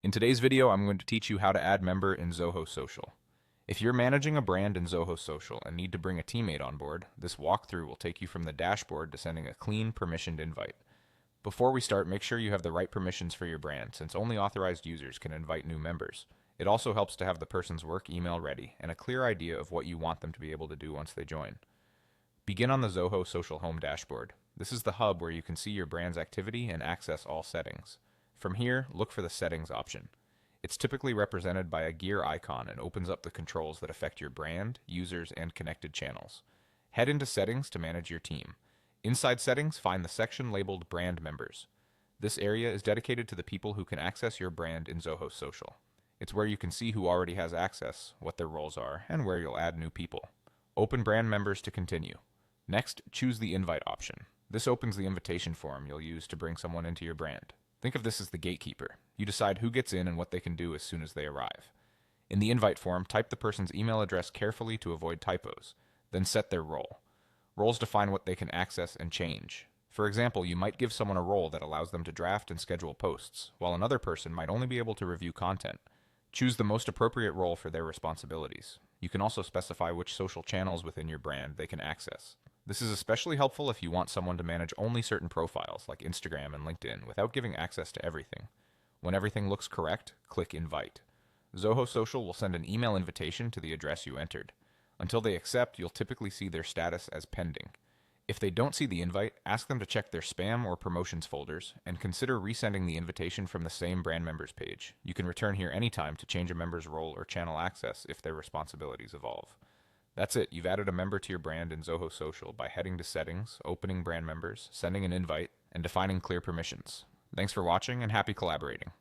In today's video, I'm going to teach you how to add member in Zoho Social. If you're managing a brand in Zoho Social and need to bring a teammate on board, this walkthrough will take you from the dashboard to sending a clean, permissioned invite. Before we start, make sure you have the right permissions for your brand, since only authorized users can invite new members. It also helps to have the person's work email ready and a clear idea of what you want them to be able to do once they join. Begin on the Zoho Social Home dashboard. This is the hub where you can see your brand's activity and access all settings. From here, look for the Settings option. It's typically represented by a gear icon and opens up the controls that affect your brand, users, and connected channels. Head into Settings to manage your team. Inside Settings, find the section labeled Brand Members. This area is dedicated to the people who can access your brand in Zoho Social. It's where you can see who already has access, what their roles are, and where you'll add new people. Open Brand Members to continue. Next, choose the Invite option. This opens the invitation form you'll use to bring someone into your brand. Think of this as the gatekeeper. You decide who gets in and what they can do as soon as they arrive. In the invite form, type the person's email address carefully to avoid typos, then set their role. Roles define what they can access and change. For example, you might give someone a role that allows them to draft and schedule posts, while another person might only be able to review content. Choose the most appropriate role for their responsibilities. You can also specify which social channels within your brand they can access. This is especially helpful if you want someone to manage only certain profiles, like Instagram and LinkedIn, without giving access to everything. When everything looks correct, click Invite. Zoho Social will send an email invitation to the address you entered. Until they accept, you'll typically see their status as pending. If they don't see the invite, ask them to check their spam or promotions folders, and consider resending the invitation from the same brand members page. You can return here anytime to change a member's role or channel access if their responsibilities evolve. That's it. You've added a member to your brand in Zoho Social by heading to Settings, opening Brand Members, sending an invite, and defining clear permissions. Thanks for watching and happy collaborating.